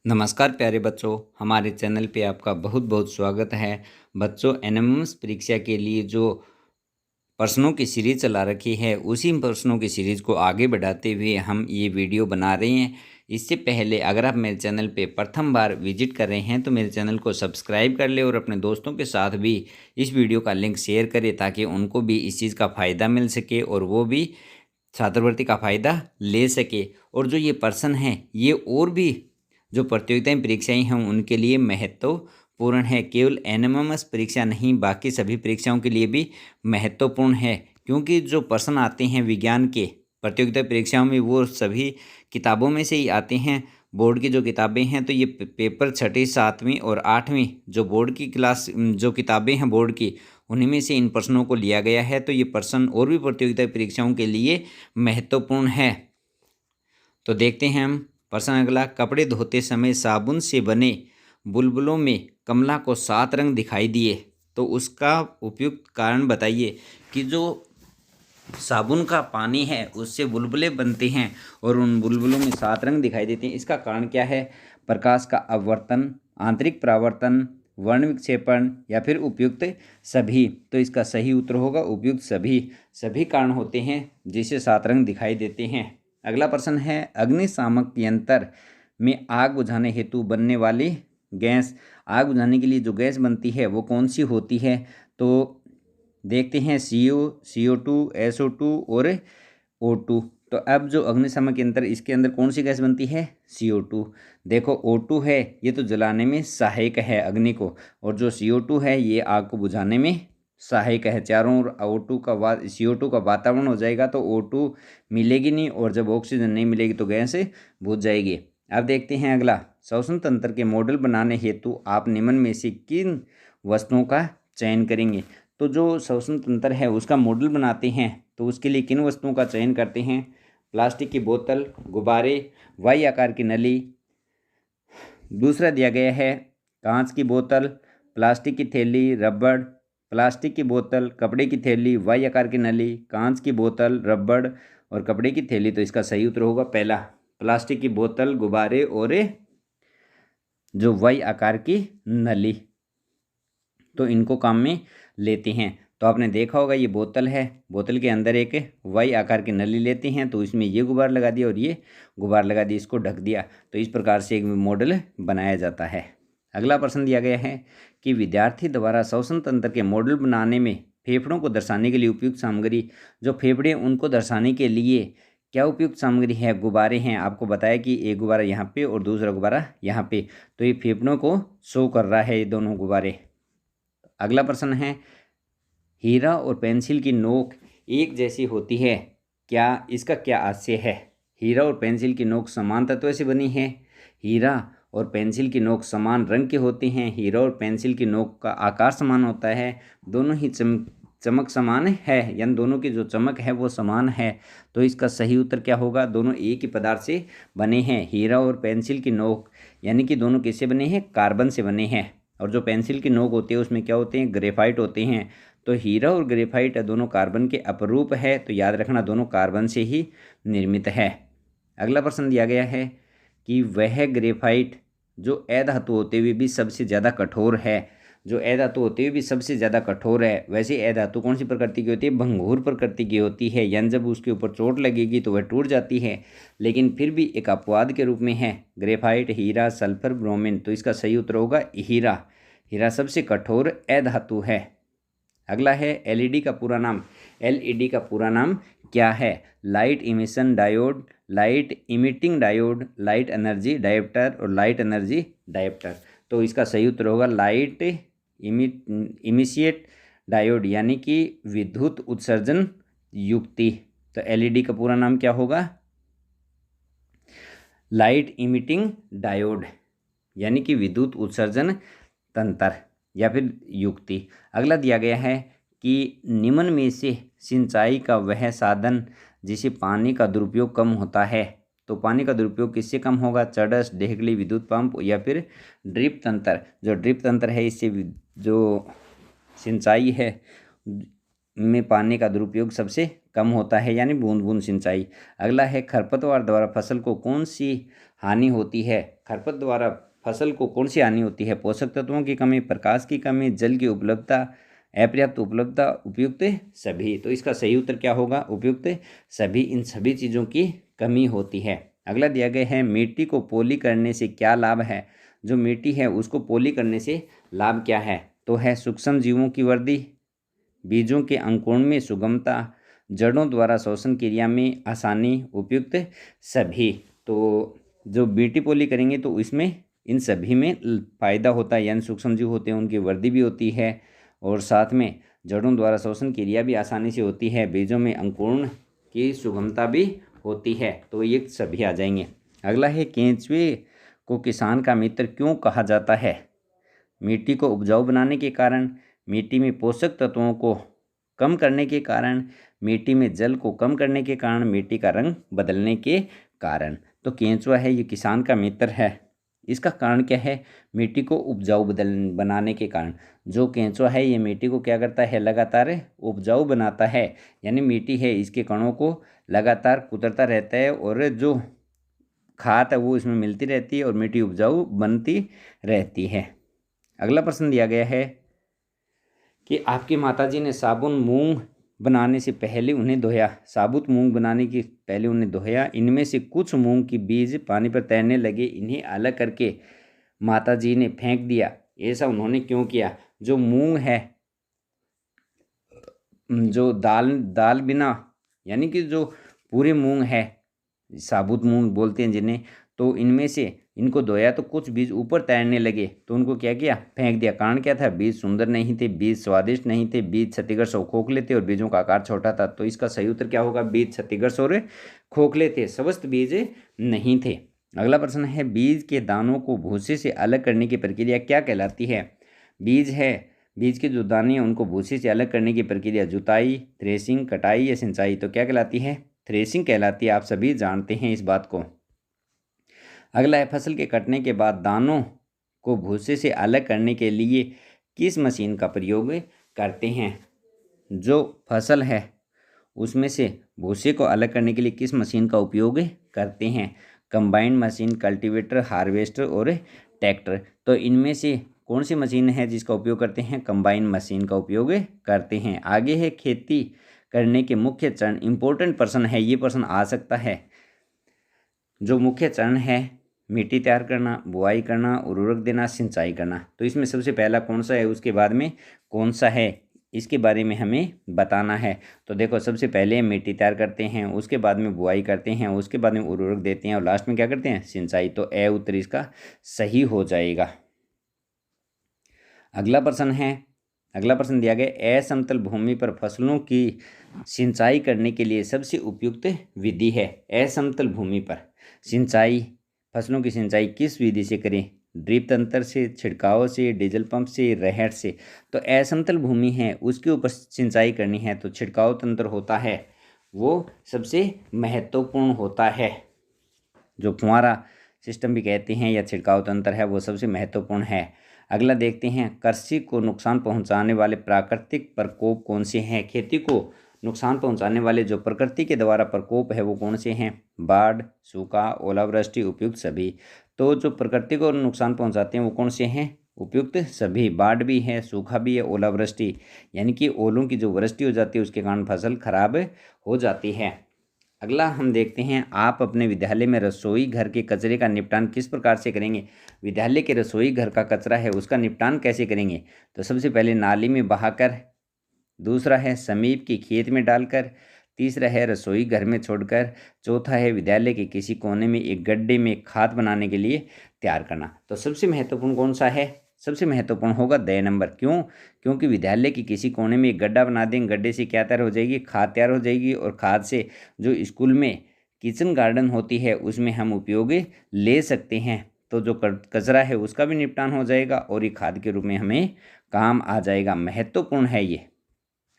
नमस्कार प्यारे बच्चों, हमारे चैनल पे आपका बहुत बहुत स्वागत है। बच्चों, एनएमएमएस परीक्षा के लिए जो प्रश्नों की सीरीज चला रखी है, उसी प्रश्नों की सीरीज को आगे बढ़ाते हुए हम ये वीडियो बना रहे हैं। इससे पहले अगर आप मेरे चैनल पे प्रथम बार विजिट कर रहे हैं तो मेरे चैनल को सब्सक्राइब कर ले और अपने दोस्तों के साथ भी इस वीडियो का लिंक शेयर करें ताकि उनको भी इस चीज़ का फ़ायदा मिल सके और वो भी छात्रवृत्ति का फ़ायदा ले सके। और जो ये प्रश्न हैं ये और भी जो प्रतियोगिताएं परीक्षाएं हैं उनके लिए महत्वपूर्ण है। केवल एनएमएमएस परीक्षा नहीं, बाकी सभी परीक्षाओं के लिए भी महत्वपूर्ण है, क्योंकि जो प्रश्न आते हैं विज्ञान के प्रतियोगिता परीक्षाओं में वो सभी किताबों में से ही आते हैं। बोर्ड की जो किताबें हैं तो ये पेपर छठी, सातवीं और आठवीं जो बोर्ड की क्लास जो किताबें हैं बोर्ड की, उन्हीं में से इन प्रश्नों को लिया गया है। तो ये प्रश्न और भी प्रतियोगिता परीक्षाओं के लिए महत्वपूर्ण है। तो देखते हैं हम प्रश्न अगला। कपड़े धोते समय साबुन से बने बुलबुलों में कमला को 7 रंग दिखाई दिए, तो उसका उपयुक्त कारण बताइए। कि जो साबुन का पानी है उससे बुलबुले बनते हैं और उन बुलबुलों में 7 रंग दिखाई देते हैं। इसका कारण क्या है? प्रकाश का अपवर्तन, आंतरिक परावर्तन, वर्ण विक्षेपण या फिर उपयुक्त सभी। तो इसका सही उत्तर होगा उपयुक्त सभी। सभी कारण होते हैं जिससे 7 रंग दिखाई देते हैं। अगला प्रश्न है, अग्निशामक यंत्र में आग बुझाने हेतु बनने वाली गैस, आग बुझाने के लिए जो गैस बनती है वो कौन सी होती है? तो देखते हैं CO2, SO2 और O2। तो अब जो अग्निशामक यंत्र, इसके अंदर कौन सी गैस बनती है? CO2। देखो O2 है ये तो जलाने में सहायक है अग्नि को, और जो CO2 है ये आग को बुझाने में सहायक है। चारों ओर CO2 का वातावरण हो जाएगा तो O2 मिलेगी नहीं, और जब ऑक्सीजन नहीं मिलेगी तो गैस बुझ जाएगी। अब देखते हैं अगला, श्वसन तंत्र के मॉडल बनाने हेतु आप निम्न में से किन वस्तुओं का चयन करेंगे? तो जो श्वसन तंत्र है उसका मॉडल बनाते हैं तो उसके लिए किन वस्तुओं का चयन करते हैं? प्लास्टिक की बोतल, गुब्बारे, वाई आकार की नली। दूसरा दिया गया है कांच की बोतल, प्लास्टिक की थैली, रबड़। प्लास्टिक की बोतल, कपड़े की थैली, वाई आकार की नली, कांच की बोतल, रबड़ और कपड़े की थैली। तो इसका सही उत्तर होगा पहला, प्लास्टिक की बोतल, गुब्बारे और जो वाई आकार की नली। तो इनको काम में लेते हैं। तो आपने देखा होगा ये बोतल है, बोतल के अंदर एक वाई आकार की नली लेते हैं, तो इसमें ये गुब्बार लगा दिया और ये गुब्बार लगा दिया, इसको ढक दिया। तो इस प्रकार से एक मॉडल बनाया जाता है। अगला प्रश्न दिया गया है कि विद्यार्थी द्वारा श्वसन तंत्र के मॉडल बनाने में फेफड़ों को दर्शाने के लिए उपयुक्त सामग्री, जो फेफड़े उनको दर्शाने के लिए क्या उपयुक्त सामग्री है? गुब्बारे हैं। आपको बताया कि एक गुब्बारा यहाँ पे और दूसरा गुब्बारा यहाँ पे, तो ये फेफड़ों को शो कर रहा है ये दोनों गुब्बारे। अगला प्रश्न है, हीरा और पेंसिल की नोक एक जैसी होती है, क्या इसका क्या आशय है? हीरा और पेंसिल की नोक समान तत्व से बनी है। हीरा और पेंसिल की नोक समान रंग के होते हैं। हीरा और पेंसिल की नोक का आकार समान होता है। दोनों ही चमक समान है, यानी दोनों की जो चमक है वो समान है। तो इसका सही उत्तर क्या होगा? दोनों एक ही पदार्थ से बने हैं। हीरा और पेंसिल की नोक यानी कि दोनों किससे बने हैं? कार्बन से बने हैं। और जो पेंसिल की नोक होती है उसमें क्या होते हैं? ग्रेफाइट होते हैं। तो हीरा और ग्रेफाइट दोनों कार्बन के अपरूप है, तो याद रखना दोनों कार्बन से ही निर्मित है। अगला प्रश्न दिया गया है कि वह ग्रेफाइट जो अधातु होते हुए भी सबसे ज़्यादा कठोर है, जो अधातु होते हुए भी सबसे ज़्यादा कठोर है, वैसे अधातु कौन सी प्रकृति की होती है? भंगुर प्रकृति की होती है, यानी जब उसके ऊपर चोट लगेगी तो वह टूट जाती है, लेकिन फिर भी एक अपवाद के रूप में है। ग्रेफाइट, हीरा, सल्फर, ब्रोमीन। तो इसका सही उत्तर होगा हीरा। हीरा सबसे कठोर अधातु है। अगला है एलईडी का पूरा नाम। एलईडी का पूरा नाम क्या है? Light emission diode, light emitting diode, light energy dioptre और लाइट एनर्जी डायोप्टर। तो इसका सही उत्तर होगा लाइट इमिशिएट डायोड, यानी कि विद्युत उत्सर्जन युक्ति। तो एलईडी का पूरा नाम क्या होगा? लाइट इमिटिंग डायोड, यानी कि विद्युत उत्सर्जन तंत्र या फिर युक्ति। अगला दिया गया है कि निम्न में से सिंचाई का वह साधन जिसे पानी का दुरुपयोग कम होता है। तो पानी का दुरुपयोग किससे कम होगा? चड़स, ढेकली, विद्युत पंप या फिर ड्रिप तंत्र। जो ड्रिप तंत्र है इससे जो सिंचाई है में पानी का दुरुपयोग सबसे कम होता है, यानी बूंद बूंद सिंचाई। अगला है खरपतवार द्वारा फसल को कौन सी हानि होती है। खरपतवार द्वारा फसल को कौन सी हानि होती है। पोषक तत्वों की कमी, प्रकाश की कमी, जल की उपलब्धता, अपर्याप्त उपलब्धता, उपयुक्त सभी। तो इसका सही उत्तर क्या होगा, उपयुक्त सभी। इन सभी चीज़ों की कमी होती है। अगला दिया गया है मिट्टी को पोली करने से क्या लाभ है। जो मिट्टी है उसको पोली करने से लाभ क्या है, तो है सूक्ष्म जीवों की वृद्धि, बीजों के अंकुरण में सुगमता, जड़ों द्वारा श्वसन क्रिया में आसानी, उपयुक्त सभी। तो जो मिट्टी पोली करेंगे तो इसमें इन सभी में फायदा होता है, यानी सूक्ष्म जीव होते हैं उनकी वृद्धि भी होती है, और साथ में जड़ों द्वारा श्वसन क्रिया भी आसानी से होती है, बीजों में अंकुरण की सुगमता भी होती है। तो ये सभी आ जाएंगे। अगला है केंचुए को किसान का मित्र क्यों कहा जाता है। मिट्टी को उपजाऊ बनाने के कारण, मिट्टी में पोषक तत्वों को कम करने के कारण, मिट्टी में जल को कम करने के कारण, मिट्टी का रंग बदलने के कारण। तो केंचुआ है ये किसान का मित्र है। इसका कारण क्या है, मिट्टी को उपजाऊ बनाने के कारण। जो केंचुआ है ये मिट्टी को क्या करता है, लगातार उपजाऊ बनाता है, यानी मिट्टी है इसके कणों को लगातार कुतरता रहता है, और जो खाद है वो इसमें मिलती रहती है और मिट्टी उपजाऊ बनती रहती है। अगला प्रश्न दिया गया है कि आपकी माताजी ने साबुन मूंग बनाने से पहले उन्हें धोया। साबुत मूंग बनाने के पहले उन्हें धोया। इनमें से कुछ मूंग की बीज पानी पर तैरने लगे, इन्हें अलग करके माताजी ने फेंक दिया। ऐसा उन्होंने क्यों किया। जो मूंग है, जो दाल बिना, यानी कि जो पूरे मूंग है, साबुत मूंग बोलते हैं जिन्हें, तो इनमें से इनको धोया तो कुछ बीज ऊपर तैरने लगे, तो उनको क्या किया, फेंक दिया। कारण क्या था, बीज सुंदर नहीं थे, बीज स्वादिष्ट नहीं थे, बीज क्षतिग्रस्त और खोखले थे, और बीजों का आकार छोटा था। तो इसका सही उत्तर क्या होगा, बीज क्षतिग्रस्त और खोखले थे, स्वस्थ बीज नहीं थे। अगला प्रश्न है बीज के दानों को भूसे से अलग करने की प्रक्रिया क्या कहलाती है। बीज के जो दाने हैं उनको भूसे से अलग करने की प्रक्रिया जुताई, थ्रेसिंग, कटाई या सिंचाई। तो क्या कहलाती है, थ्रेसिंग कहलाती है। आप सभी जानते हैं इस बात को। अगला है फसल के कटने के बाद दानों को भूसे से अलग करने के लिए किस मशीन का प्रयोग करते हैं। जो फसल है उसमें से भूसे को अलग करने के लिए किस मशीन का उपयोग करते हैं। कंबाइन मशीन, कल्टीवेटर, हार्वेस्टर और ट्रैक्टर। तो इनमें से कौन सी मशीन है जिसका उपयोग करते हैं, कंबाइन मशीन का उपयोग करते हैं। आगे है खेती करने के मुख्य चरण। इंपॉर्टेंट प्रश्न है, ये प्रश्न आ सकता है। जो मुख्य चरण है, मिट्टी तैयार करना, बुआई करना, उर्वरक देना, सिंचाई करना। तो इसमें सबसे पहला कौन सा है, उसके बाद में कौन सा है, इसके बारे में हमें बताना है। तो देखो, सबसे पहले मिट्टी तैयार करते हैं, उसके बाद में बुआई करते हैं, उसके बाद में उर्वरक देते हैं, और लास्ट में क्या करते हैं, सिंचाई। तो ए उत्तर इसका सही हो जाएगा। अगला प्रश्न दिया गया, असमतल भूमि पर फसलों की सिंचाई करने के लिए सबसे उपयुक्त विधि है। असमतल भूमि पर सिंचाई, फसलों की सिंचाई किस विधि से करें, ड्रिप तंत्र से, छिड़काव से, डीजल पंप से, रहर से। तो असमतल भूमि है उसके ऊपर सिंचाई करनी है तो छिड़काव तंत्र होता है वो सबसे महत्वपूर्ण होता है। जो फुहारा सिस्टम भी कहते हैं या छिड़काव तंत्र है वो सबसे महत्वपूर्ण है। अगला देखते हैं, कृषि को नुकसान पहुंचाने वाले प्राकृतिक प्रकोप कौन से हैं। खेती को नुकसान पहुंचाने वाले जो प्रकृति के द्वारा प्रकोप है वो कौन से हैं, बाढ़, सूखा, ओलावृष्टि, उपयुक्त सभी। तो जो प्रकृति को नुकसान पहुंचाते हैं वो कौन से हैं, उपयुक्त सभी। बाढ़ भी है, सूखा भी है, ओलावृष्टि, यानी कि ओलों की जो वृष्टि हो जाती है उसके कारण फसल खराब हो जाती है। अगला हम देखते हैं, आप अपने विद्यालय में रसोई घर के कचरे का निपटान किस प्रकार से करेंगे। विद्यालय के रसोई घर का कचरा है उसका निपटान कैसे करेंगे। तो सबसे पहले नाली में बहाकर, दूसरा है समीप के खेत में डालकर, तीसरा है रसोई घर में छोड़कर, चौथा है विद्यालय के किसी कोने में एक गड्ढे में खाद बनाने के लिए तैयार करना। तो सबसे महत्वपूर्ण कौन सा है, सबसे महत्वपूर्ण होगा द नंबर। क्यों, क्योंकि विद्यालय के किसी कोने में एक गड्ढा बना देंगे, गड्ढे से क्या तैयार हो जाएगी, खाद तैयार हो जाएगी, और खाद से जो स्कूल में किचन गार्डन होती है उसमें हम उपयोग ले सकते हैं। तो जो कचरा है उसका भी निपटान हो जाएगा और ये खाद के रूप में हमें काम आ जाएगा, महत्वपूर्ण है ये।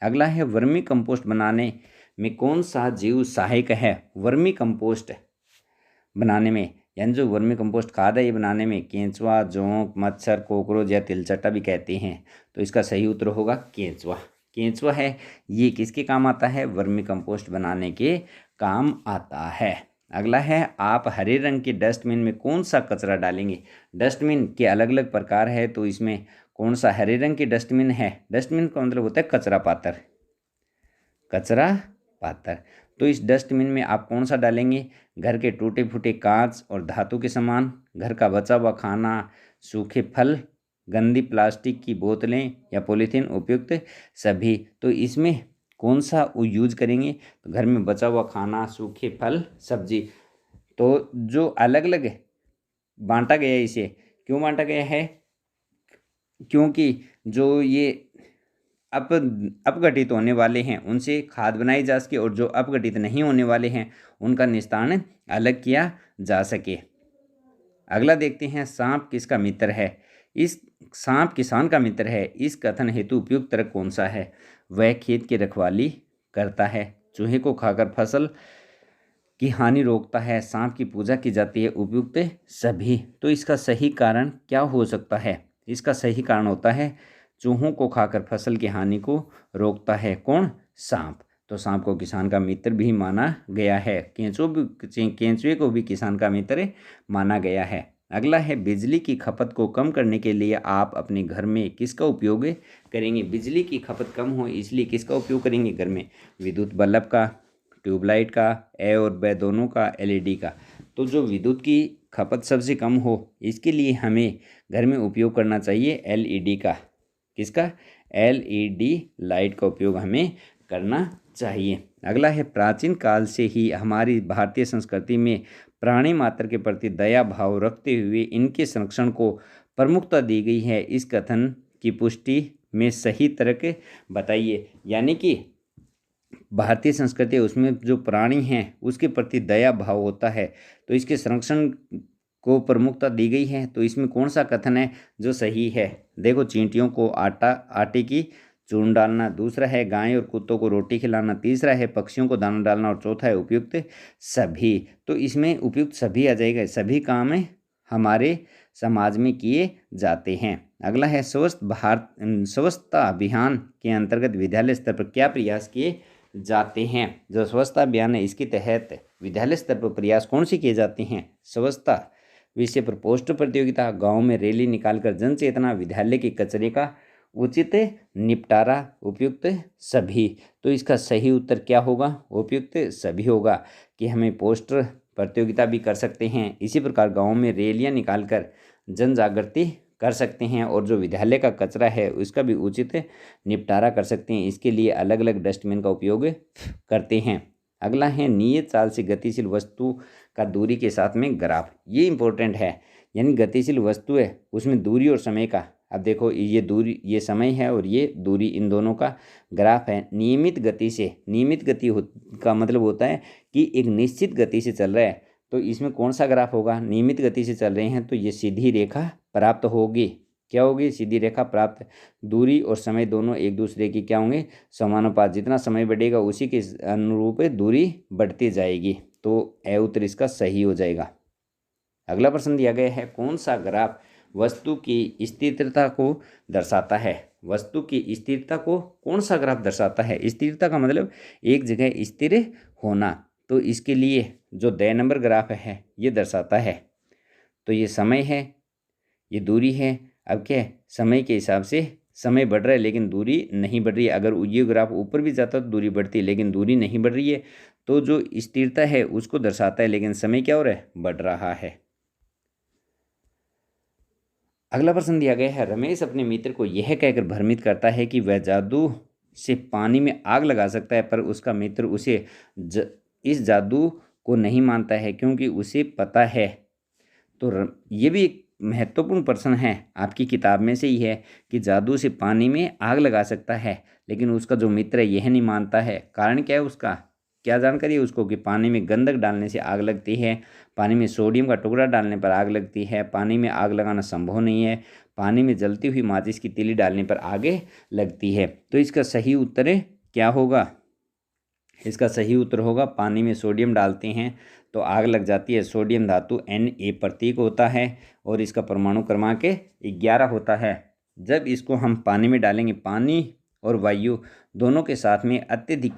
अगला है, वर्मी कंपोस्ट बनाने में कौन सा जीव सहायक है। वर्मी कंपोस्ट बनाने में, यानी जो वर्मी कंपोस्ट खाद है ये बनाने में केंचुआ, जोंक, मच्छर, कॉकरोच या तिलचट्टा भी कहते हैं। तो इसका सही उत्तर होगा केंचुआ। केंचुआ है ये किसके काम आता है? वर्मी कंपोस्ट बनाने के काम आता है। अगला है, आप हरे रंग के डस्टबिन में कौन सा कचरा डालेंगे? डस्टबिन के अलग अलग प्रकार है, तो इसमें कौन सा हरे रंग की डस्टबिन है? डस्टबिन का मतलब होता है कचरा पात्र, कचरा पात्र। तो इस डस्टबिन में आप कौन सा डालेंगे? घर के टूटे फूटे कांच और धातु के सामान, घर का बचा हुआ खाना, सूखे फल, गंदी प्लास्टिक की बोतलें या पॉलीथीन, उपयुक्त सभी। तो इसमें कौन सा वो यूज करेंगे? तो घर में बचा हुआ खाना, सूखे फल, सब्जी। तो जो अलग अलग बांटा गया है, इसे क्यों बांटा गया है? क्योंकि जो ये अपघटित होने वाले हैं उनसे खाद बनाई जा सके, और जो अपघटित नहीं होने वाले हैं उनका निस्तारण अलग किया जा सके। अगला देखते हैं, सांप किसका मित्र है? इस सांप किसान का मित्र है, इस कथन हेतु उपयुक्त तर्क कौन सा है? वह खेत की रखवाली करता है, चूहे को खाकर फसल की हानि रोकता है, सांप की पूजा की जाती है, उपयुक्त सभी। तो इसका सही कारण क्या हो सकता है? इसका सही कारण होता है चूहों को खाकर फसल की हानि को रोकता है। कौन? सांप। तो सांप को किसान का मित्र भी माना गया है, केंचुए को भी किसान का मित्र माना गया है। अगला है, बिजली की खपत को कम करने के लिए आप अपने घर में किसका उपयोग करेंगे? बिजली की खपत कम हो इसलिए किसका उपयोग करेंगे घर में? विद्युत बल्ब का, ट्यूबलाइट का, ए और ब दोनों का, एलईडी का। तो जो विद्युत की खपत सबसे कम हो इसके लिए हमें घर में उपयोग करना चाहिए एलईडी का। किसका? एलईडी लाइट का उपयोग हमें करना चाहिए। अगला है, प्राचीन काल से ही हमारी भारतीय संस्कृति में प्राणी मात्र के प्रति दया भाव रखते हुए इनके संरक्षण को प्रमुखता दी गई है। इस कथन की पुष्टि में सही तर्क बताइए। यानी कि भारतीय संस्कृति उसमें जो प्राणी हैं उसके प्रति दया भाव होता है, तो इसके संरक्षण को प्रमुखता दी गई है। तो इसमें कौन सा कथन है जो सही है? देखो, चींटियों को आटे की चूर्ण डालना, दूसरा है गाय और कुत्तों को रोटी खिलाना, तीसरा है पक्षियों को दाना डालना, और चौथा है उपयुक्त सभी। तो इसमें उपयुक्त सभी आ जाएगा। सभी काम हमारे समाज में किए जाते हैं। अगला है, स्वच्छता अभियान के अंतर्गत विद्यालय स्तर पर क्या प्रयास किए जाते हैं? जो स्वच्छता अभियान है इसके तहत विद्यालय स्तर पर प्रयास कौन से किए जाते हैं? स्वच्छता विषय पर पोस्टर प्रतियोगिता, गांव में रैली निकालकर जन चेतना, विद्यालय के कचरे का उचित निपटारा, उपयुक्त सभी। तो इसका सही उत्तर क्या होगा? उपयुक्त सभी होगा, कि हमें पोस्टर प्रतियोगिता भी कर सकते हैं, इसी प्रकार गांव में रैलियां निकालकर जन जागृति कर सकते हैं, और जो विद्यालय का कचरा है उसका भी उचित निपटारा कर सकते हैं। इसके लिए अलग अलग डस्टबिन का उपयोग करते हैं। अगला है, नियत चाल से गतिशील वस्तु का दूरी के साथ में ग्राफ। ये इंपॉर्टेंट है, यानी गतिशील वस्तु है उसमें दूरी और समय का, अब देखो ये दूरी, ये समय है और ये दूरी, इन दोनों का ग्राफ है। नियमित गति से, नियमित गति का मतलब होता है कि एक निश्चित गति से चल रहा है, तो इसमें कौन सा ग्राफ होगा? नियमित गति से चल रहे हैं तो ये सीधी रेखा प्राप्त होगी। क्या होगी? सीधी रेखा प्राप्त। दूरी और समय दोनों एक दूसरे की क्या होंगे? समानुपात। जितना समय बढ़ेगा उसी के अनुरूप दूरी बढ़ती जाएगी। तो ए उत्तर इसका सही हो जाएगा। अगला प्रश्न दिया गया है, कौन सा ग्राफ वस्तु की स्थिरता को दर्शाता है? वस्तु की स्थिरता को कौन सा ग्राफ दर्शाता है? स्थिरता का मतलब एक जगह स्थिर होना, तो इसके लिए जो 2 नंबर ग्राफ है ये दर्शाता है। तो ये समय है, ये दूरी है। अब क्या है? समय के हिसाब से समय बढ़ रहा है लेकिन दूरी नहीं बढ़ रही है। अगर ये ग्राफ ऊपर भी जाता तो दूरी बढ़ती है, लेकिन दूरी नहीं बढ़ रही है, तो जो स्थिरता है उसको दर्शाता है, लेकिन समय क्या हो रहा है? बढ़ रहा है। अगला प्रश्न दिया गया है, रमेश अपने मित्र को यह कहकर भ्रमित करता है कि वह जादू से पानी में आग लगा सकता है, पर उसका मित्र उसे इस जादू को नहीं मानता है क्योंकि उसे पता है। तो ये भी एक महत्वपूर्ण प्रश्न है, आपकी किताब में से ही है, कि जादू से पानी में आग लगा सकता है लेकिन उसका जो मित्र है यह नहीं मानता है। कारण क्या है उसका? क्या जानकारी है उसको? कि पानी में गंधक डालने से आग लगती है, पानी में सोडियम का टुकड़ा डालने पर आग लगती है, पानी में आग लगाना संभव नहीं है, पानी में जलती हुई माचिस की तीली डालने पर आग लगती है। तो इसका सही उत्तर क्या होगा? इसका सही उत्तर होगा, पानी में सोडियम डालते हैं तो आग लग जाती है। सोडियम धातु Na प्रतीक होता है और इसका परमाणु क्रमांक 11 होता है। जब इसको हम पानी में डालेंगे, पानी और वायु दोनों के साथ में अत्यधिक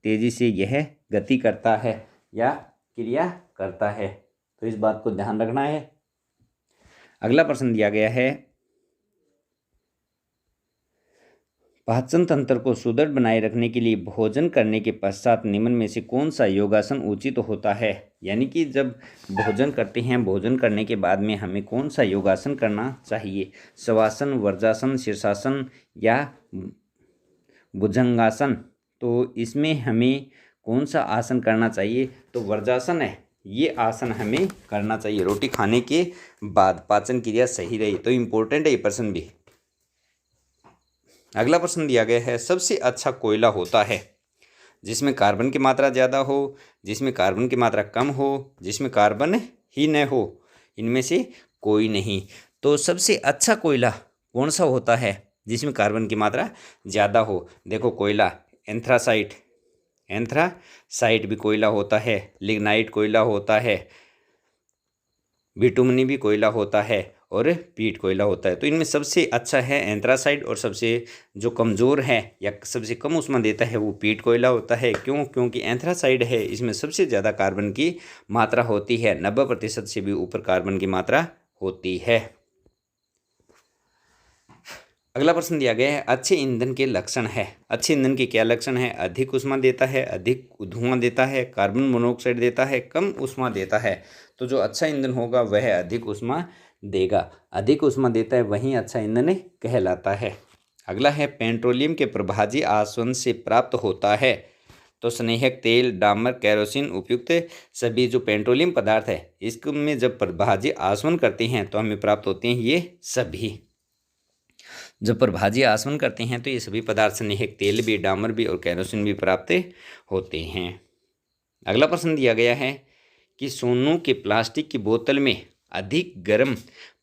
तेजी से यह गति करता है या क्रिया करता है। तो इस बात को ध्यान रखना है। अगला प्रश्न दिया गया है, पाचन तंत्र को सुदृढ़ बनाए रखने के लिए भोजन करने के पश्चात निम्न में से कौन सा योगासन उचित होता है। यानी कि जब भोजन करते हैं, भोजन करने के बाद में हमें कौन सा योगासन करना चाहिए। शवासन, वज्रासन, शीर्षासन या भुजंगासन। तो इसमें हमें कौन सा आसन करना चाहिए। तो वज्रासन है, ये आसन हमें करना चाहिए रोटी खाने के बाद, पाचन क्रिया सही रही। तो इम्पोर्टेंट है ये प्रश्न भी। अगला प्रश्न दिया गया है, सबसे अच्छा कोयला होता है जिसमें कार्बन की मात्रा ज़्यादा हो, जिसमें कार्बन की मात्रा कम हो, जिसमें कार्बन ही न हो, इनमें से कोई नहीं। तो सबसे अच्छा कोयला कौन सा होता है जिसमें कार्बन की मात्रा ज़्यादा हो। देखो कोयला एंथ्रासाइट भी कोयला होता है, लिग्नाइट कोयला होता है, बिटुमनी भी कोयला होता है और पीट कोयला होता है। तो इनमें सबसे अच्छा है एंथ्रासाइड और सबसे जो कमज़ोर है या सबसे कम ऊष्मा देता है वो पीट कोयला होता है। क्यों? क्योंकि एंथ्रासाइड है, इसमें सबसे ज़्यादा कार्बन की मात्रा होती है, 90% से भी ऊपर कार्बन की मात्रा होती है। अगला प्रश्न दिया गया है, अच्छे ईंधन के लक्षण है। अच्छे ईंधन के क्या लक्षण है। अधिक ऊष्मा देता है, अधिक धुआं देता है, कार्बन मोनोऑक्साइड देता है, कम ऊष्मा देता है। तो जो अच्छा ईंधन होगा वह अधिक ऊष्मा देगा, अधिक ऊष्मा देता है वहीं अच्छा ईंधन कहलाता है। अगला है, पेट्रोलियम के प्रभाजी आसवन से प्राप्त होता है। तो स्नेहक तेल, डामर, केरोसिन उपयुक्त सभी जो पेट्रोलियम पदार्थ है इसमें जब प्रभाजी आसवन करते हैं तो हमें प्राप्त होते हैं ये सभी। जब प्रभाजी आसवन करते हैं तो ये सभी पदार्थ स्नेहक तेल भी, डामर भी और केरोसिन भी प्राप्त होते हैं। अगला प्रश्न दिया गया है कि सोनू के प्लास्टिक की बोतल में अधिक गर्म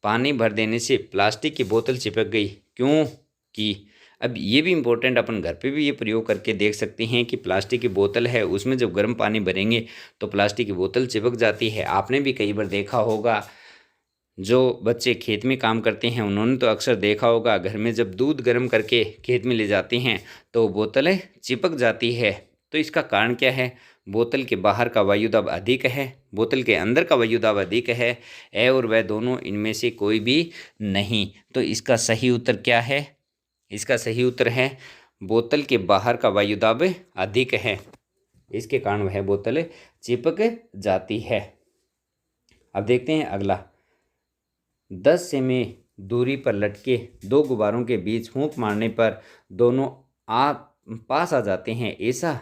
पानी भर देने से प्लास्टिक की बोतल चिपक गई, क्यों कि। अब ये भी इम्पोर्टेंट, अपन घर पे भी ये प्रयोग करके देख सकते हैं कि प्लास्टिक की बोतल है उसमें जब गर्म पानी भरेंगे तो प्लास्टिक की बोतल चिपक जाती है। आपने भी कई बार देखा होगा, जो बच्चे खेत में काम करते हैं उन्होंने तो अक्सर देखा होगा, घर में जब दूध गर्म करके खेत में ले जाते हैं तो बोतलें चिपक जाती है। तो इसका कारण क्या है। बोतल के बाहर का वायुदाब अधिक है, बोतल के अंदर का वायुदाब अधिक है, ए और वह दोनों इनमें से कोई भी नहीं। तो इसका सही उत्तर क्या है। इसका सही उत्तर है बोतल के बाहर का वायुदाब अधिक है, इसके कारण वह बोतल चिपक जाती है। अब देखते हैं अगला, 10 सेमी दूरी पर लटके दो गुब्बारों के बीच फूंक मारने पर दोनों पास आ जाते हैं, ऐसा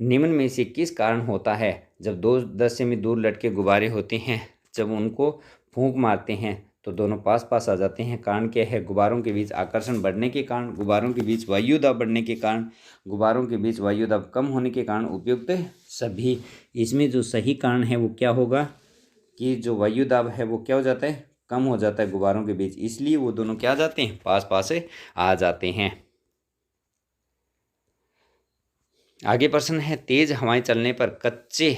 निम्न में से किस कारण होता है। जब 10 सेमी दूर लटके गुब्बारे होते हैं, जब उनको फूंक मारते हैं तो दोनों पास पास आ जाते हैं। कारण क्या है। गुब्बारों के बीच आकर्षण बढ़ने के कारण, गुब्बारों के बीच वायुदाब बढ़ने के कारण, गुब्बारों के बीच वायुदाब कम होने के कारण, उपयुक्त सभी। इसमें जो सही कारण है वो क्या होगा कि जो वायुदाब है वो क्या हो जाता है, कम हो जाता है गुब्बारों के बीच, इसलिए वो दोनों क्या आ जाते हैं, पास पास आ जाते हैं। आगे प्रश्न है, तेज हवाएं चलने पर कच्चे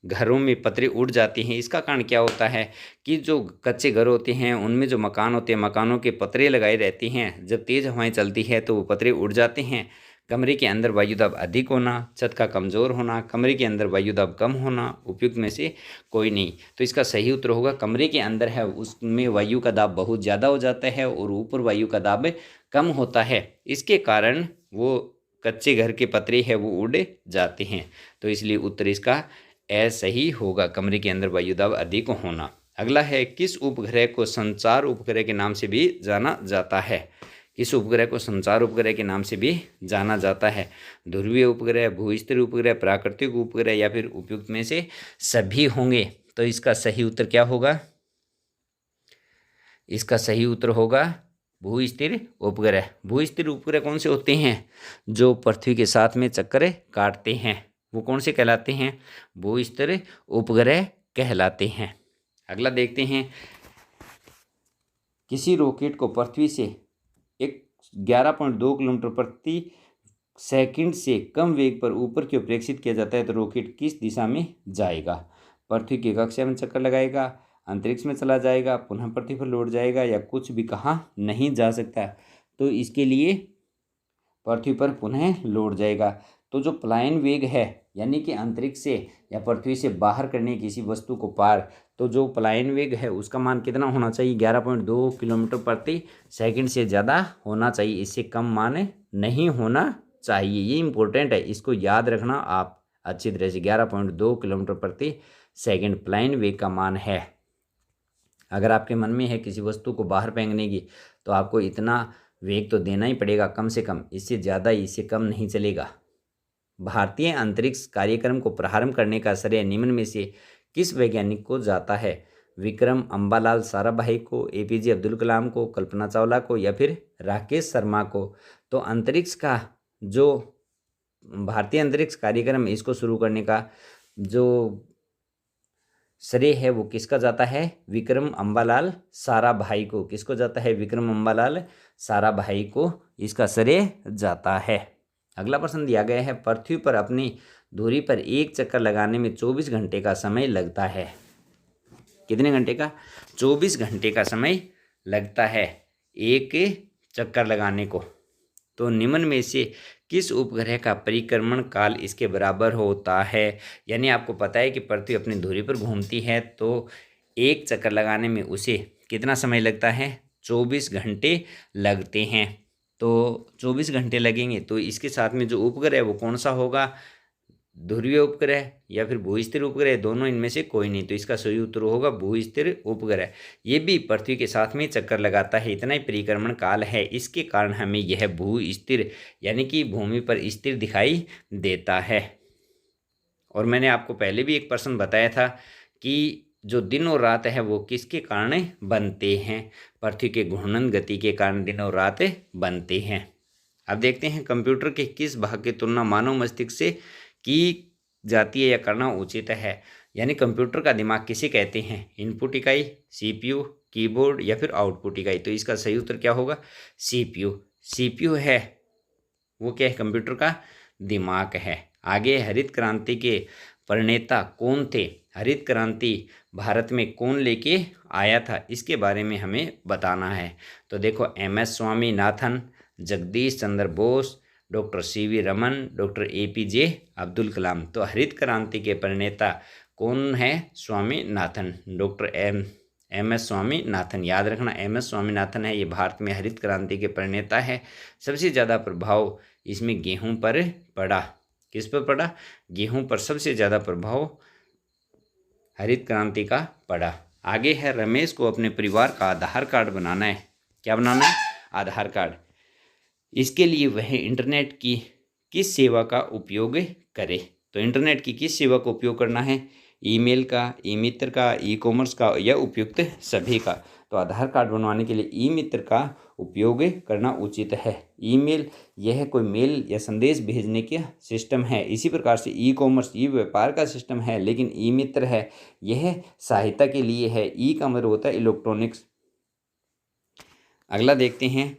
घरों में पतरे उड़ जाती हैं, इसका कारण क्या होता है कि जो कच्चे घर होते हैं उनमें जो मकान होते हैं, मकानों के पतरे लगाए रहती हैं, जब तेज़ हवाएं चलती है तो वो पतरे उड़ जाते हैं। कमरे के अंदर वायुदाब अधिक होना, छत का कमज़ोर होना, कमरे के अंदर वायुदाब कम होना, उपयुक्त में से कोई नहीं। तो इसका सही उत्तर होगा कमरे के अंदर है उसमें वायु का दाब बहुत ज़्यादा हो जाता है और ऊपर वायु का दाब कम होता है, इसके कारण वो कच्चे घर के पतरे है वो उड़ जाते हैं। तो इसलिए उत्तर इसका सही होगा, कमरे के अंदर वायुदाब अधिक होना। अगला है, किस उपग्रह को संचार उपग्रह के नाम से भी जाना जाता है। किस उपग्रह को संचार उपग्रह के नाम से भी जाना जाता है। ध्रुवीय उपग्रह, भूस्तर उपग्रह, प्राकृतिक उपग्रह या फिर उपयुक्त में से सभी होंगे। तो इसका सही उत्तर क्या होगा। इसका सही उत्तर होगा भूस्थिर उपग्रह। भूस्थिर उपग्रह कौन से होते हैं, जो पृथ्वी के साथ में चक्कर काटते हैं, वो कौन से कहलाते हैं, भूस्थिर उपग्रह कहलाते हैं। अगला देखते हैं, किसी रॉकेट को पृथ्वी से 11.2 किलोमीटर प्रति सेकंड से कम वेग पर ऊपर की ओर प्रेक्षित किया जाता है तो रॉकेट किस दिशा में जाएगा। पृथ्वी की कक्षा में चक्कर लगाएगा, अंतरिक्ष में चला जाएगा, पुनः पृथ्वी पर लौट जाएगा या कुछ भी कहा नहीं जा सकता। तो इसके लिए पृथ्वी पर पुनः लौट जाएगा। तो जो पलायन वेग है यानी कि अंतरिक्ष से या पृथ्वी से बाहर करने किसी वस्तु को पार, तो जो पलायन वेग है उसका मान कितना होना चाहिए? 11.2 किलोमीटर प्रति सेकंड से ज़्यादा होना चाहिए, इससे कम मान नहीं होना चाहिए। ये इंपॉर्टेंट है, इसको याद रखना आप अच्छी तरह से। 11.2 किलोमीटर प्रति सेकंड पलायन वेग का मान है। अगर आपके मन में है किसी वस्तु को बाहर फेंकने की, तो आपको इतना वेग तो देना ही पड़ेगा कम से कम, इससे ज़्यादा इससे कम नहीं चलेगा। भारतीय अंतरिक्ष कार्यक्रम को प्रारंभ करने का श्रेय निम्न में से किस वैज्ञानिक को जाता है? विक्रम अम्बालाल साराभाई को, एपीजे अब्दुल कलाम को, कल्पना चावला को या फिर राकेश शर्मा को? तो अंतरिक्ष का जो भारतीय अंतरिक्ष कार्यक्रम इसको शुरू करने का जो श्रेय है वो किसका जाता है? विक्रम अम्बालाल साराभाई को। किसको जाता है? विक्रम अम्बालाल साराभाई को इसका श्रेय जाता है। अगला प्रश्न दिया गया है, पृथ्वी पर अपनी धुरी पर एक चक्कर लगाने में 24 घंटे का समय लगता है। कितने घंटे का? 24 घंटे का समय लगता है एक चक्कर लगाने को। तो निम्न में से किस उपग्रह का परिक्रमण काल इसके बराबर होता है? यानी आपको पता है कि पृथ्वी अपनी धुरी पर घूमती है, तो एक चक्कर लगाने में उसे कितना समय लगता है? 24 घंटे लगते हैं। तो 24 घंटे लगेंगे, तो इसके साथ में जो उपग्रह है वो कौन सा होगा? ध्रुवीय उपग्रह या फिर भूस्थिर उपग्रह, दोनों इनमें से कोई नहीं। तो इसका सही उत्तर होगा भूस्थिर उपग्रह। ये भी पृथ्वी के साथ में चक्कर लगाता है, इतना ही परिक्रमण काल है, इसके कारण हमें यह भूस्थिर यानी कि भूमि पर स्थिर दिखाई देता है। और मैंने आपको पहले भी एक प्रश्न बताया था कि जो दिन और रात है वो किसके कारण बनते हैं? पृथ्वी के घूर्णन गति के कारण दिन और रात बनते हैं। अब देखते हैं कंप्यूटर के किस भाग की तुलना मानव मस्तिष्क से की जाती है या करना उचित है? यानी कंप्यूटर का दिमाग किसे कहते हैं? इनपुट इकाई, सीपीयू, कीबोर्ड या फिर आउटपुट इकाई? तो इसका सही उत्तर क्या होगा? सीपीयू। सीपीयू है वो क्या है? कंप्यूटर का दिमाग है। आगे, हरित क्रांति के प्रणेता कौन थे? हरित क्रांति भारत में कौन लेके आया था, इसके बारे में हमें बताना है। तो देखो, MS Swaminathan, Jagdish Chandra Bose, doctor CV Raman, doctor APJ Abdul Kalam. तो हरित क्रांति के प्रणेता कौन है? Swaminathan, doctor MS Swaminathan. याद रखना, एमएस स्वामीनाथन है, ये भारत में हरित क्रांति के प्रणेता है। सबसे ज़्यादा प्रभाव इसमें गेहूं पर पड़ा। किस पर पड़ा? गेहूं पर सबसे ज़्यादा प्रभाव हरित क्रांति का पड़ा। आगे है, रमेश को अपने परिवार का आधार कार्ड बनाना है। क्या बनाना है? आधार कार्ड। इसके लिए वह इंटरनेट की किस सेवा का उपयोग करे? तो इंटरनेट की किस सेवा का उपयोग करना है? ईमेल का, ई मित्र का, ई कॉमर्स का या उपयुक्त सभी का? तो आधार कार्ड बनवाने के लिए ई मित्र का उपयोग करना उचित है। ईमेल यह कोई मेल या संदेश भेजने का सिस्टम है, इसी प्रकार से ई कॉमर्स ये व्यापार का सिस्टम है, लेकिन ई मित्र है यह सहायता के लिए है। ई का मतलब होता है इलेक्ट्रॉनिक्स। अगला देखते हैं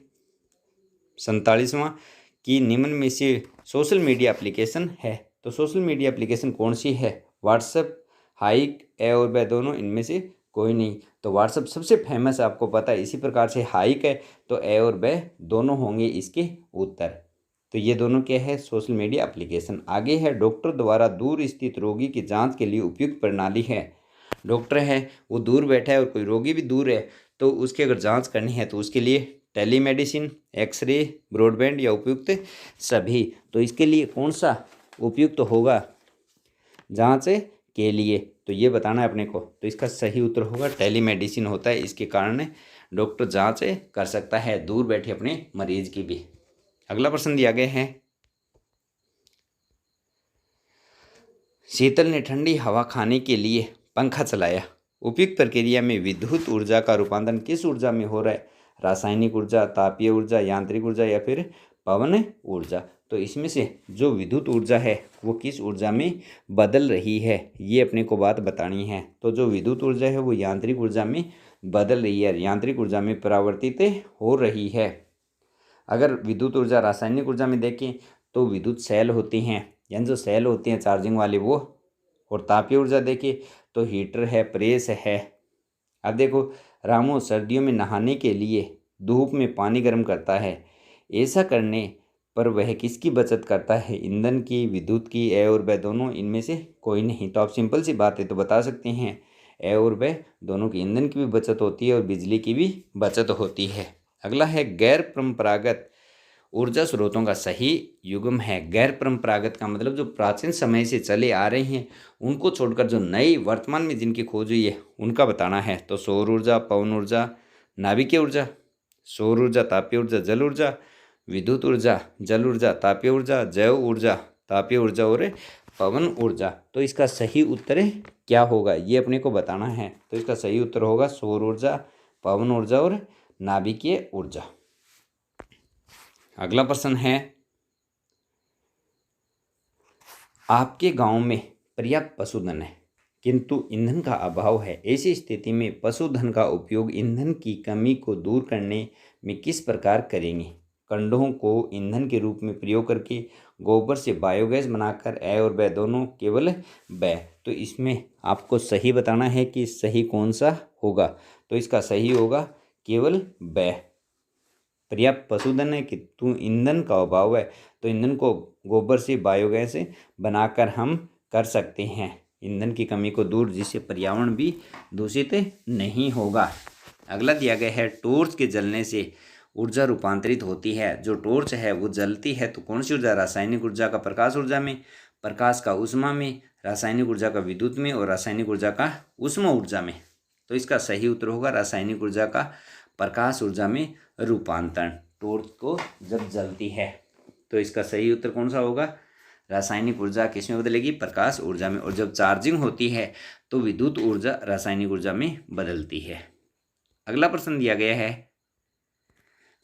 47वां कि निम्न में से सोशल मीडिया एप्लीकेशन है। तो सोशल मीडिया एप्लीकेशन कौन सी है? व्हाट्सएप, हाइक, ए और ब दोनों इनमें से कोई नहीं। तो व्हाट्सएप सबसे फेमस है, आपको पता है। इसी प्रकार से हाइक है, तो ए और ब दोनों होंगे इसके उत्तर। तो ये दोनों क्या है? Social media application. आगे है, डॉक्टर द्वारा दूर स्थित रोगी की जांच के लिए उपयुक्त प्रणाली है। डॉक्टर है वो दूर बैठा है और कोई रोगी भी दूर है, तो उसकी अगर जांच करनी है तो उसके लिए टेलीमेडिसिन, एक्सरे, ब्रॉडबैंड या उपयुक्त सभी। तो इसके लिए कौन सा उपयुक्त होगा जांच के लिए? तो ये बताना है अपने को। तो इसका सही उत्तर होगा टेलीमेडिसिन होता है, इसके कारण डॉक्टर जांच कर सकता है दूर बैठे अपने मरीज की भी। अगला प्रश्न दिया गया है, शीतल ने ठंडी हवा खाने के लिए पंखा चलाया। उपयुक्त प्रक्रिया में विद्युत ऊर्जा का रूपांतरण किस ऊर्जा में हो रहा है? रासायनिक ऊर्जा, तापीय ऊर्जा, यांत्रिक ऊर्जा या फिर पवन ऊर्जा? तो इसमें से जो विद्युत ऊर्जा है वो किस ऊर्जा में बदल रही है, ये अपने को बात बतानी है। तो जो विद्युत ऊर्जा है वो यांत्रिक ऊर्जा में बदल रही है, यांत्रिक ऊर्जा में परिवर्तित हो रही है। अगर विद्युत ऊर्जा रासायनिक ऊर्जा में देखें तो विद्युत सेल होती हैं, यानी जो सेल होते हैं चार्जिंग वाले वो। और तापीय ऊर्जा देखें तो हीटर है, प्रेस है। अब देखो, रामू सर्दियों में नहाने के लिए धूप में पानी गर्म करता है। ऐसा करने पर वह किसकी बचत करता है? ईंधन की, विद्युत की, ए और ब दोनों, इनमें से कोई नहीं। तो आप सिंपल सी बात है तो बता सकते हैं ए और ब दोनों की, ईंधन की भी बचत होती है और बिजली की भी बचत होती है। अगला है गैर परंपरागत ऊर्जा स्रोतों का सही युग्म है। गैर परंपरागत का मतलब जो प्राचीन समय से चले आ रहे हैं उनको छोड़कर जो नई वर्तमान में जिनकी खोज हुई है उनका बताना है। तो सौर ऊर्जा, पवन ऊर्जा, नाभिकीय ऊर्जा, सौर ऊर्जा, तापीय ऊर्जा, जल ऊर्जा, विद्युत ऊर्जा, जल ऊर्जा, तापीय ऊर्जा, जैव ऊर्जा, तापीय ऊर्जा और पवन ऊर्जा। तो इसका सही उत्तर क्या होगा ये अपने को बताना है। तो इसका सही उत्तर होगा सौर ऊर्जा, पवन ऊर्जा और नाभिकीय ऊर्जा। अगला प्रश्न है, आपके गांव में पर्याप्त पशुधन है किंतु ईंधन का अभाव है। ऐसी स्थिति में पशुधन का उपयोग ईंधन की कमी को दूर करने में किस प्रकार करेंगे? कंडों को ईंधन के रूप में प्रयोग करके, गोबर से बायोगैस बनाकर, ए और ब दोनों, केवल ब। तो इसमें आपको सही बताना है कि सही कौन सा होगा। तो इसका सही होगा केवल ब। पर्याप्त पशुधन है किंतु ईंधन का अभाव है, तो ईंधन को गोबर से, बायोगैस से बनाकर हम कर सकते हैं ईंधन की कमी को दूर, जिससे पर्यावरण भी दूषित नहीं होगा। अगला दिया गया है, टॉर्च के जलने से ऊर्जा रूपांतरित होती है। जो टॉर्च है वो जलती है तो कौन सी ऊर्जा? रासायनिक ऊर्जा का प्रकाश ऊर्जा में, प्रकाश का ऊष्मा में, रासायनिक ऊर्जा का विद्युत में और रासायनिक ऊर्जा का ऊष्मा ऊर्जा में। तो इसका सही उत्तर होगा रासायनिक ऊर्जा का प्रकाश ऊर्जा में रूपांतरण, टॉर्च को जब जलती है। तो इसका सही उत्तर कौन सा होगा? रासायनिक ऊर्जा किसमें बदलेगी? प्रकाश ऊर्जा में। और जब चार्जिंग होती है तो विद्युत ऊर्जा रासायनिक ऊर्जा में बदलती है। अगला प्रश्न दिया गया है,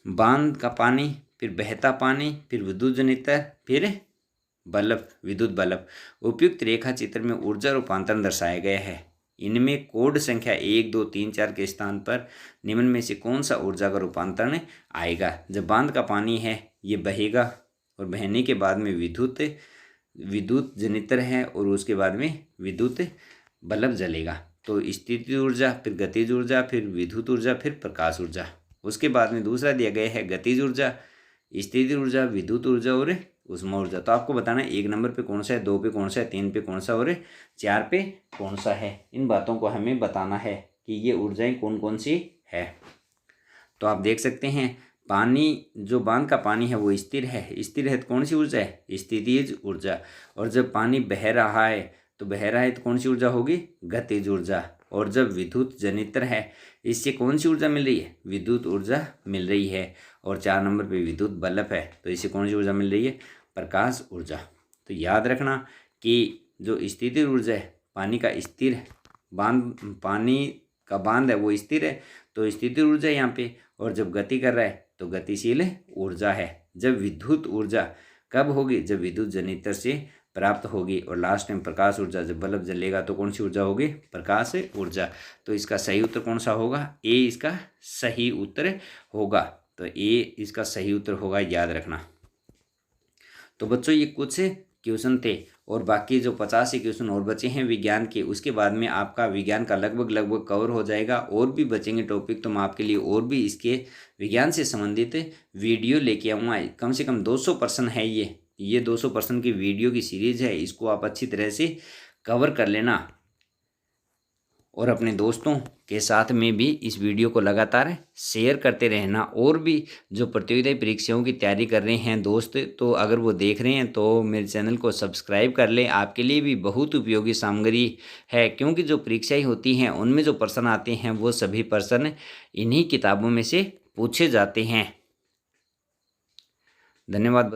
बांध का पानी, फिर बहता पानी, फिर विद्युत जनरेटर, फिर बल्ब, विद्युत बल्ब। उपयुक्त रेखा चित्र में ऊर्जा रूपांतरण दर्शाया गया है। इनमें कोड संख्या 1, 2, 3, 4 के स्थान पर निम्न में से कौन सा ऊर्जा का रूपांतरण आएगा? जब बांध का पानी है ये बहेगा और बहने के बाद में विद्युत जनरेटर है और उसके बाद में विद्युत बल्ब जलेगा। तो स्थितिज ऊर्जा, फिर गतिज ऊर्जा, फिर विद्युत ऊर्जा, फिर प्रकाश ऊर्जा। उसके बाद में दूसरा दिया गया है गतिज ऊर्जा, स्थितिज ऊर्जा, विद्युत ऊर्जा और ऊष्मा ऊर्जा। तो आपको बताना है 1 नंबर पे कौन सा है, 2 पे कौन सा है, 3 पे कौन सा और 4 पे कौन सा है। इन बातों को हमें बताना है कि ये ऊर्जाएं कौन कौन सी है। तो आप देख सकते हैं पानी, जो बांध का पानी है वो स्थिर है। स्थिर है तो कौन सी ऊर्जा है? स्थितिज ऊर्जा। और जब पानी बह रहा है तो कौन सी ऊर्जा होगी? गतिज ऊर्जा। और जब विद्युत जनरेटर है इससे कौन सी ऊर्जा मिल रही है? विद्युत ऊर्जा मिल रही है। और 4 नंबर पे विद्युत बल्ब है तो इससे कौन सी ऊर्जा मिल रही है? प्रकाश ऊर्जा। तो याद रखना कि जो स्थिर ऊर्जा है, पानी का स्थिर पानी का बांध है वो स्थिर है तो स्थिर ऊर्जा है यहाँ पे। और जब गति कर रहा है तो गतिशील ऊर्जा है। जब विद्युत ऊर्जा कब होगी? जब विद्युत जनरेटर से प्राप्त होगी। और लास्ट टाइम प्रकाश ऊर्जा, जब बल्ब जलेगा तो कौन सी ऊर्जा होगी? प्रकाश ऊर्जा। तो इसका सही उत्तर कौन सा होगा? ए इसका सही उत्तर होगा। तो ए इसका सही उत्तर होगा, याद रखना। तो बच्चों ये कुछ क्वेश्चन थे और बाकी जो 50 क्वेश्चन और बचे हैं विज्ञान के, उसके बाद में आपका विज्ञान का लगभग कवर हो जाएगा। और भी बचेंगे टॉपिक तो मैं आपके लिए और भी इसके विज्ञान से संबंधित वीडियो लेके आऊँगा। कम से कम 200 प्रश्न है ये 200 प्रश्न की वीडियो की सीरीज़ है। इसको आप अच्छी तरह से कवर कर लेना और अपने दोस्तों के साथ में भी इस वीडियो को लगातार शेयर करते रहना। और भी जो प्रतियोगिता परीक्षाओं की तैयारी कर रहे हैं दोस्त, तो अगर वो देख रहे हैं तो मेरे चैनल को सब्सक्राइब कर लें। आपके लिए भी बहुत उपयोगी सामग्री है, क्योंकि जो परीक्षाएं होती हैं उनमें जो प्रश्न आते हैं वो सभी प्रश्न इन्हीं किताबों में से पूछे जाते हैं। धन्यवाद।